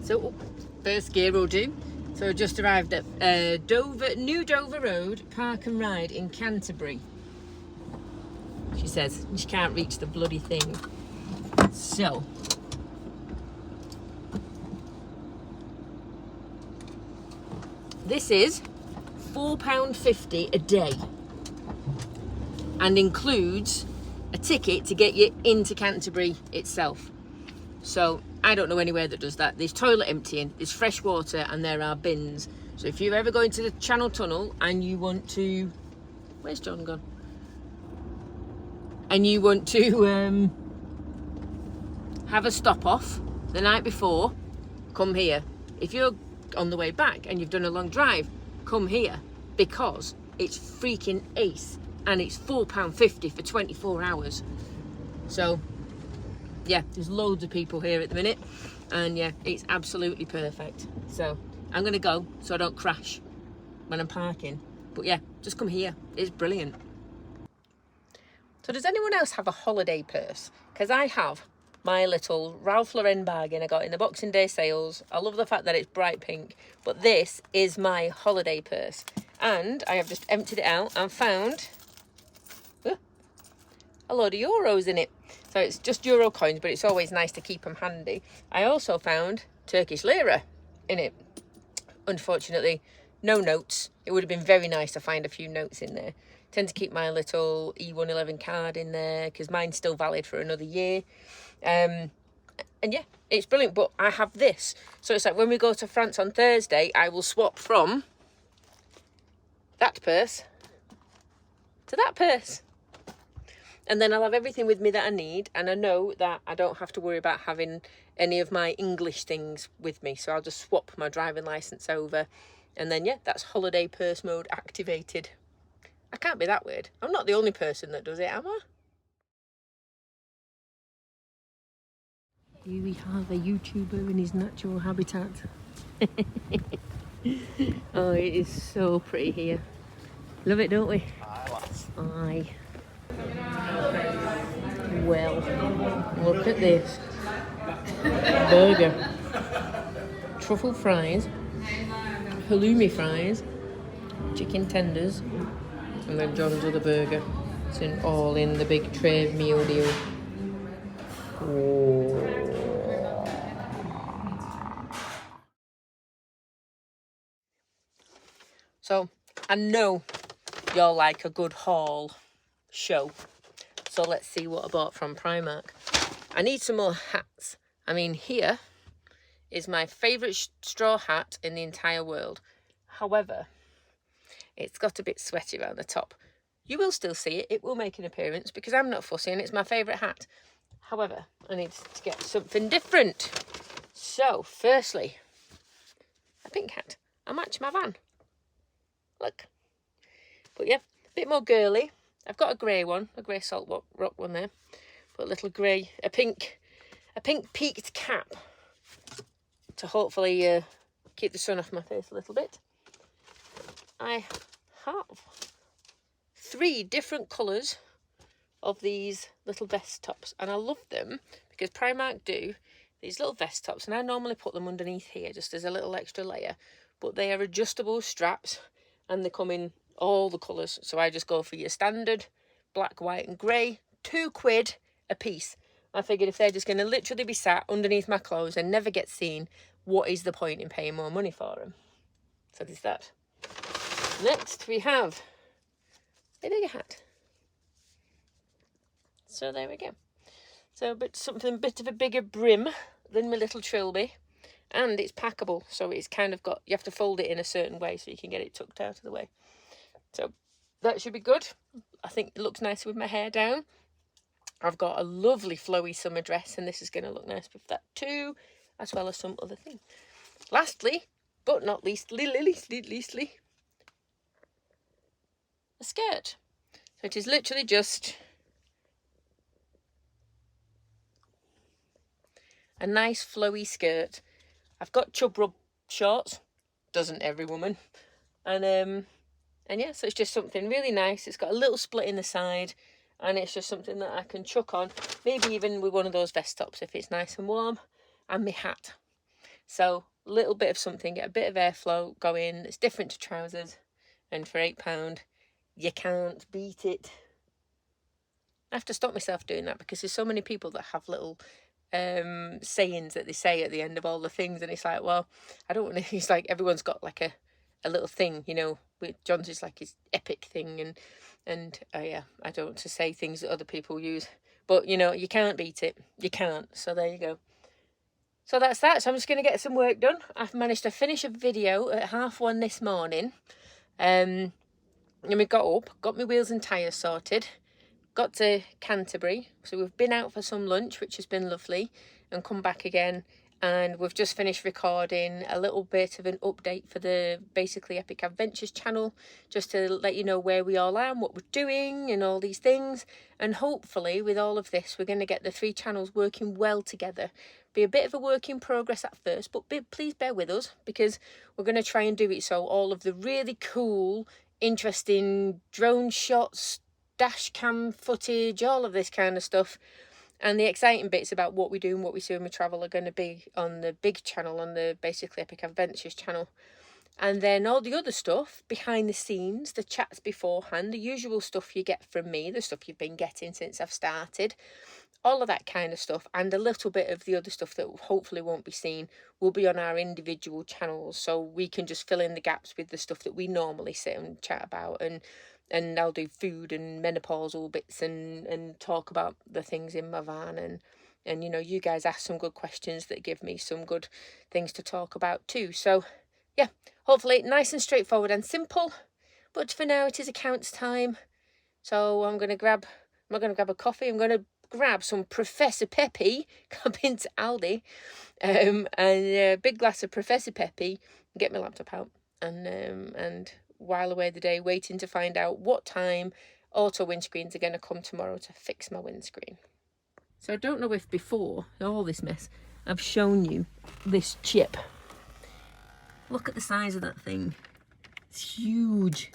So first gear will do. So I just arrived at New Dover Road Park and Ride in Canterbury. She says she can't reach the bloody thing. So this is £4.50 a day and includes a ticket to get you into Canterbury itself. So I don't know anywhere that does that. There's toilet emptying, there's fresh water, and there are bins. So if you're ever going to the Channel Tunnel and you want to... Where's John gone? And you want to have a stop off the night before, come here. If you're on the way back and you've done a long drive, come here, because it's freaking ace and it's £4.50 for 24 hours. So yeah, there's loads of people here at the minute, and yeah, it's absolutely perfect. So I'm gonna go so I don't crash when I'm parking, but yeah, just come here, it's brilliant. So does anyone else have a holiday purse? Because I have my little Ralph Lauren bargain I got in the Boxing Day sales. I love the fact that it's bright pink, but this is my holiday purse, and I have just emptied it out and found a load of euros in it. So it's just euro coins, but it's always nice to keep them handy. I also found Turkish lira in it. Unfortunately, no notes. It would have been very nice to find a few notes in there. I tend to keep my little E111 card in there because mine's still valid for another year. And yeah, it's brilliant. But I have this. So it's like when we go to France on Thursday, I will swap from that purse to that purse. And then I'll have everything with me that I need, and I know that I don't have to worry about having any of my English things with me. So I'll just swap my driving licence over, and then yeah, that's holiday purse mode activated. I can't be that weird. I'm not the only person that does it, am I? Here we have a YouTuber in his natural habitat. Oh, it is so pretty here. Love it, don't we? Aye, lads. Aye. Well, look at this burger, truffle fries, halloumi fries, chicken tenders, and then John's other burger. It's all in the big tray meal deal. Oh. So I know you'll like a good haul show. So let's see what I bought from Primark. I need some more hats. I mean, here is my favourite straw hat in the entire world. However, it's got a bit sweaty around the top. You will still see it. It will make an appearance because I'm not fussy and it's my favourite hat. However, I need to get something different. So, firstly, a pink hat. I'll match my van. Look. But yeah, a bit more girly. I've got a grey one, a grey salt rock one there. But a little grey, a pink peaked cap to hopefully keep the sun off my face a little bit. I have 3 different colours of these little vest tops, and I love them because Primark do these little vest tops, and I normally put them underneath here just as a little extra layer, but they are adjustable straps and they come in all the colours. So I just go for your standard black, white and grey, £2 a piece. I figured if they're just going to literally be sat underneath my clothes and never get seen, what is the point in paying more money for them? So there's that. Next we have a bigger hat. So there we go. So something a bit of a bigger brim than my little trilby, and it's packable, so it's kind of got, you have to fold it in a certain way so you can get it tucked out of the way. So that should be good. I think it looks nicer with my hair down. I've got a lovely flowy summer dress, and this is going to look nice with that too, as well as some other things. Lastly, but not leastly, a skirt. So it is literally just a nice flowy skirt. I've got chub rub shorts, doesn't every woman, and yeah, so it's just something really nice. It's got a little split in the side, and it's just something that I can chuck on, maybe even with one of those vest tops if it's nice and warm, and my hat. So a little bit of something, get a bit of airflow going. It's different to trousers, and for £8, you can't beat it. I have to stop myself doing that because there's so many people that have little sayings that they say at the end of all the things, and it's like, well, I don't want to. It's like everyone's got like a little thing, you know. With John's is like his epic thing, and yeah, I don't want to say things that other people use, but you know, you can't beat it. You can't. So there you go. So that's that. So I'm just going to get some work done. I've managed to finish a video at 1:30 this morning. And we got up, got my wheels and tyres sorted, got to Canterbury. So we've been out for some lunch, which has been lovely, and come back again. And we've just finished recording a little bit of an update for the Basically Epic Adventures channel, just to let you know where we all are and what we're doing and all these things. And hopefully with all of this, we're going to get the 3 channels working well together. Be a bit of a work in progress at first, but please bear with us, because we're going to try and do it so all of the really cool, interesting drone shots, dash cam footage, all of this kind of stuff, and the exciting bits about what we do and what we see when we travel are going to be on the big channel, on the Basically Epic Adventures channel. And then all the other stuff behind the scenes, the chats beforehand, the usual stuff you get from me, the stuff you've been getting since I've started, all of that kind of stuff, and a little bit of the other stuff that hopefully won't be seen will be on our individual channels, so we can just fill in the gaps with the stuff that we normally sit and chat about, and I'll do food and menopausal bits and talk about the things in my van, and you know, you guys ask some good questions that give me some good things to talk about too. So yeah, hopefully nice and straightforward and simple, but for now it is accounts time. So I'm not going to grab a coffee. I'm going to grab some Professor Peppy, I've been to Aldi, and a big glass of Professor Peppy, get my laptop out, and while away the day waiting to find out what time auto windscreens are going to come tomorrow to fix my windscreen. So I don't know if before all this mess I've shown you this chip. Look at the size of that thing. It's huge.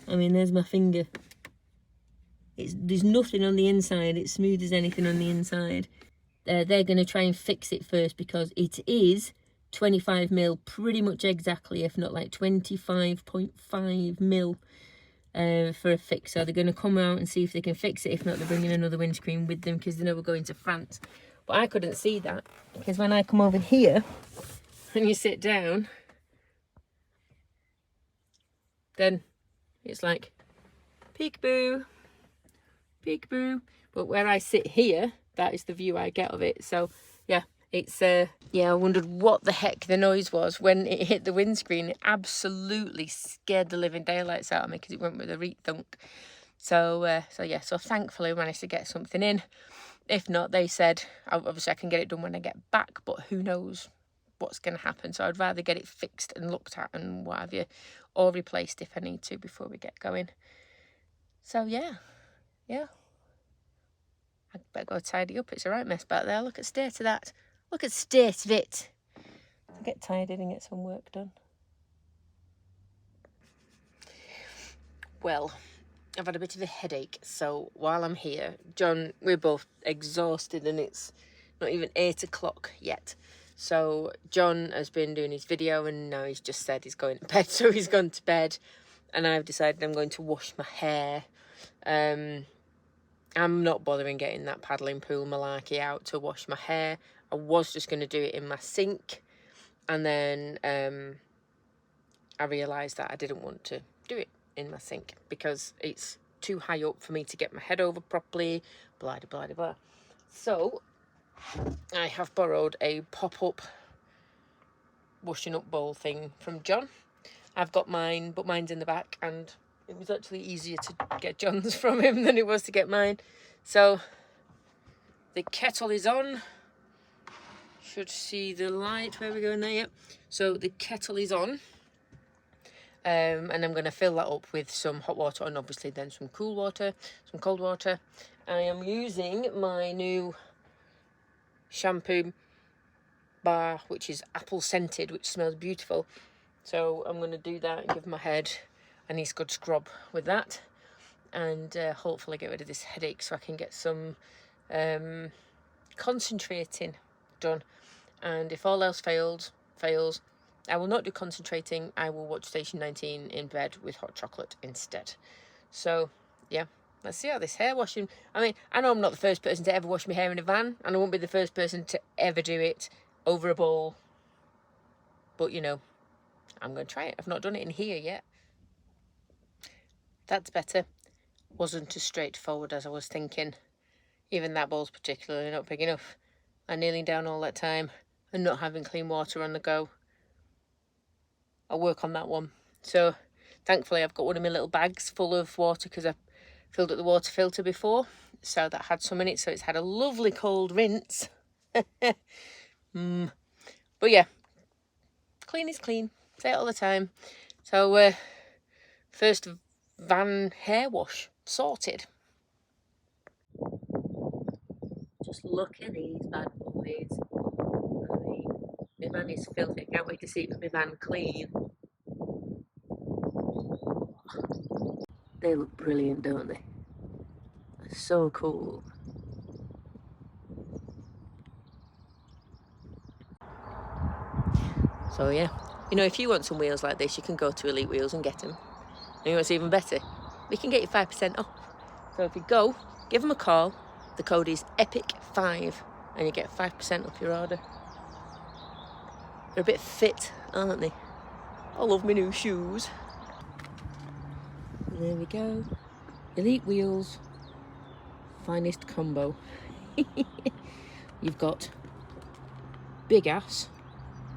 I mean, there's my finger. There's nothing on the inside. It's smooth as anything on the inside. They're going to try and fix it first, because it is 25mm, pretty much exactly, if not like 25.5mm for a fix. So they're going to come out and see if they can fix it. If not, they're bringing another windscreen with them, because they know we're going to France. But I couldn't see that, because when I come over here and you sit down, then it's like peekaboo, peekaboo. But where I sit here, that is the view I get of it. So yeah, it's yeah, I wondered what the heck the noise was when it hit the windscreen. It absolutely scared the living daylights out of me, because it went with a reet thunk. So yeah, so thankfully we managed to get something in. If not, they said obviously I can get it done when I get back, but who knows what's going to happen. So I'd rather get it fixed and looked at and what have you, or replaced if I need to before we get going. So yeah. I better go tidy up. It's a right mess back there. Look at the state of that. Look at the state of it. I'll get tidied and get some work done. Well, I've had a bit of a headache, so while I'm here, John, we're both exhausted, and it's not even 8 o'clock yet. So John has been doing his video, and now he's just said he's going to bed, so he's gone to bed, and I've decided I'm going to wash my hair. I'm not bothering getting that paddling pool malarkey out to wash my hair. I was just going to do it in my sink, and then I realised that I didn't want to do it in my sink because it's too high up for me to get my head over properly, blah, blah, blah, blah. So I have borrowed a pop-up washing up bowl thing from John. I've got mine, but mine's in the back, and it was actually easier to get John's from him than it was to get mine. So the kettle is on. Should see the light. Where are we going there? Yep. So the kettle is on. And I'm going to fill that up with some hot water, and obviously then some cool water, some cold water. I am using my new shampoo bar, which is apple scented, which smells beautiful. So I'm going to do that and give my head a nice good scrub with that, and hopefully get rid of this headache so I can get some concentrating done. And if all else fails, I will not do concentrating. I will watch Station 19 in bed with hot chocolate instead. So, yeah, let's see how this hair washing... I mean, I know I'm not the first person to ever wash my hair in a van, and I won't be the first person to ever do it over a bowl. But, you know, I'm going to try it. I've not done it in here yet. That's better. Wasn't as straightforward as I was thinking. Even that bowl's particularly not big enough. And kneeling down all that time and not having clean water on the go. I'll work on that one. So, thankfully, I've got one of my little bags full of water because I filled up the water filter before. So that had some in it. So it's had a lovely cold rinse. But yeah, clean is clean. Say it all the time. So, first van hair wash sorted. Just look at these bad boys. I mean, my van is filthy. I can't wait to see my van clean. They look brilliant, don't they? They're so cool. So yeah, you know, if you want some wheels like this, you can go to Elite Wheels and get them. And you know what's even better? We can get you 5% off. So if you go, give them a call. The code is EPIC5 and you get 5% off your order. They're a bit fit, aren't they? I love my new shoes. And there we go. Elite Wheels. Finest combo. You've got big ass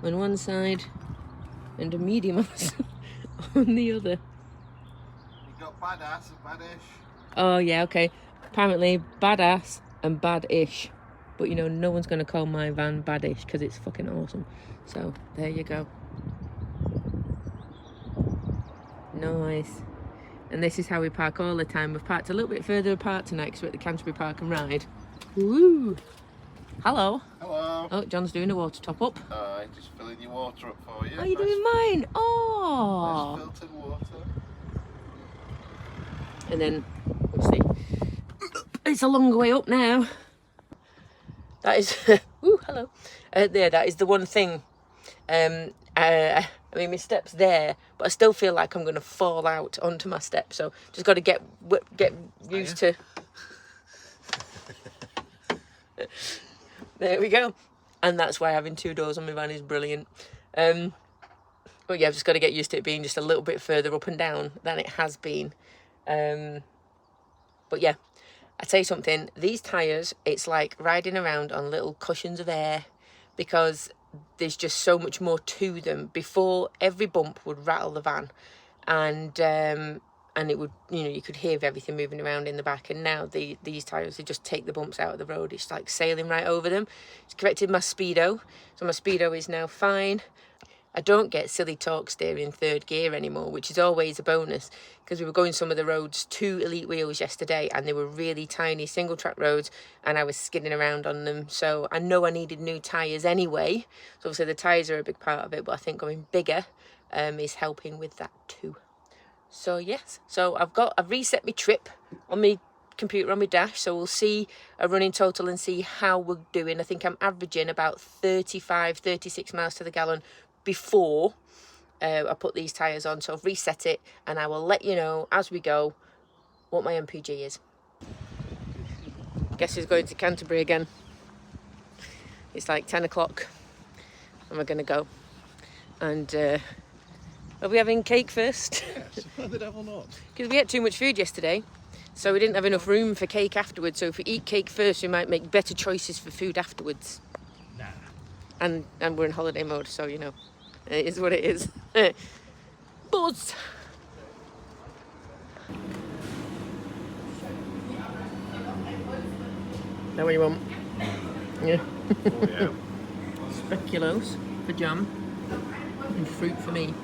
on one side and a medium ass on the other. You've got badass and badish. Oh yeah, okay. Apparently badass and bad-ish. But you know, no one's going to call my van badish because it's fucking awesome. So, there you go. Nice. And this is how we park all the time. We've parked a little bit further apart tonight because we're at the Canterbury Park and Ride. Woo! Hello. Hello. Oh, John's doing a water top up. Just filling your water up for you. Are you doing mine? Oh! Nice filtered water. And then, we'll see. It's a long way up now. That is, ooh, hello. There, that is the one thing. I mean, my step's there, but I still feel like I'm going to fall out onto my step. So just got to get used to. There we go. And that's why having two doors on my van is brilliant. But yeah, I've just got to get used to it being just a little bit further up and down than it has been. But yeah, I tell you something, these tyres, it's like riding around on little cushions of air because there's just so much more to them. Before, every bump would rattle the van and it would, you know, you could hear everything moving around in the back. And now these tyres, they just take the bumps out of the road. It's like sailing right over them. It's corrected my speedo. So my speedo is now fine. I don't get silly torque steering in third gear anymore, which is always a bonus because we were going some of the roads to Elite Wheels yesterday and they were really tiny single track roads and I was skidding around on them. So I know I needed new tyres anyway. So obviously the tyres are a big part of it, but I think going bigger is helping with that too. So yes, so I've reset my trip on my computer on my dash, so we'll see a running total and see how we're doing. I think I'm averaging about 36 miles to the gallon before I put these tyres on. So I've reset it and I will let you know as we go what my MPG is. Guess who's going to Canterbury again? It's like 10 o'clock and we're going to go. And are we having cake first? Yes, why the devil not? Because we ate too much food yesterday, so we didn't have enough room for cake afterwards. So if we eat cake first, we might make better choices for food afterwards. Nah. And we're in holiday mode, so you know, it is what it is. Buzz! That what you want? Yeah. Oh yeah. Speculoos for jam and fruit for me.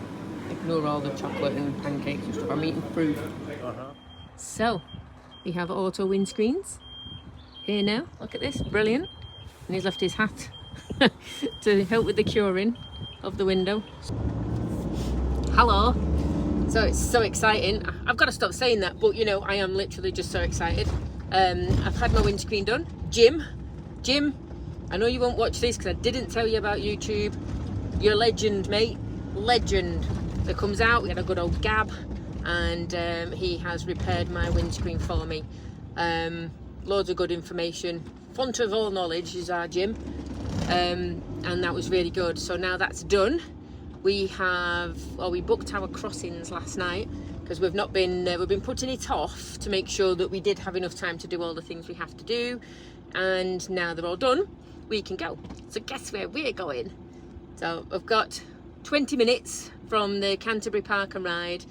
Ignore all the chocolate and pancakes and stuff. I'm eating fruit. So, we have auto windscreens here now. Look at this, brilliant. And he's left his hat to help with the curing of the window. Hello. So it's so exciting. I've got to stop saying that, but you know, I am literally just so excited. I've had my windscreen done. Jim I know you won't watch this because I didn't tell you about YouTube. You're a legend, mate. Legend. That comes out, we had a good old gab, and he has repaired my windscreen for me. Loads of good information. Font of all knowledge is our Jim. And that was really good. So now that's done, we booked our crossings last night because we've been putting it off to make sure that we did have enough time to do all the things we have to do, and now they're all done, we can go. So guess where we're going? So I've got 20 minutes from the Canterbury Park and Ride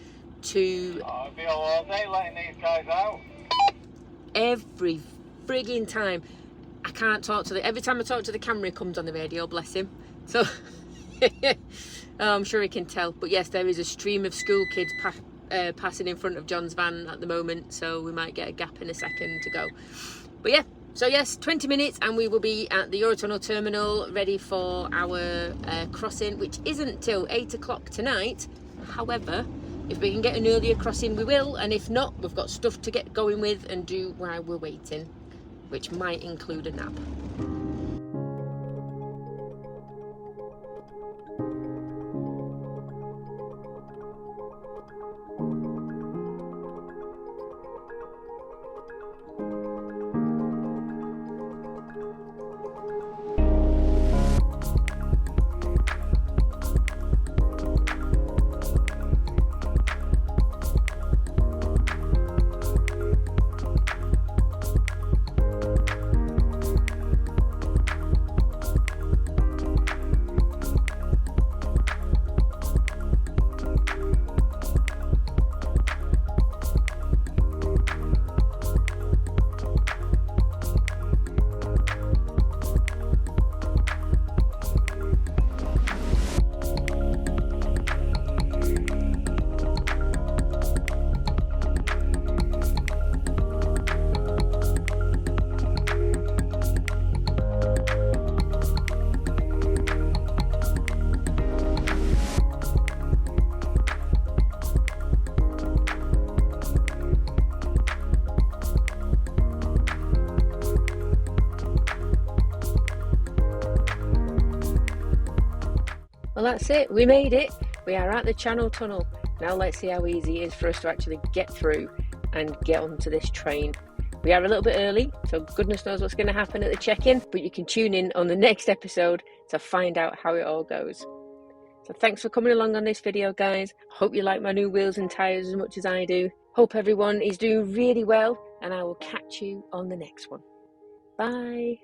to... I'll be all day letting these guys out. Every frigging time. I can't talk to every time I talk to the camera, it comes on the radio, bless him. So I'm sure he can tell. But yes, there is a stream of school kids passing in front of John's van at the moment, so we might get a gap in a second to go. But yeah, so yes, 20 minutes and we will be at the Eurotunnel terminal ready for our crossing, which isn't till 8 o'clock tonight. However, if we can get an earlier crossing, we will, and if not, we've got stuff to get going with and do while we're waiting, which might include a nap. Well, that's it. We made it. We are at the Channel Tunnel. Now let's see how easy it is for us to actually get through and get onto this train. We are a little bit early, so goodness knows what's going to happen at the check-in, but you can tune in on the next episode to find out how it all goes. So thanks for coming along on this video, guys. Hope you like my new wheels and tyres as much as I do. Hope everyone is doing really well, and I will catch you on the next one. Bye.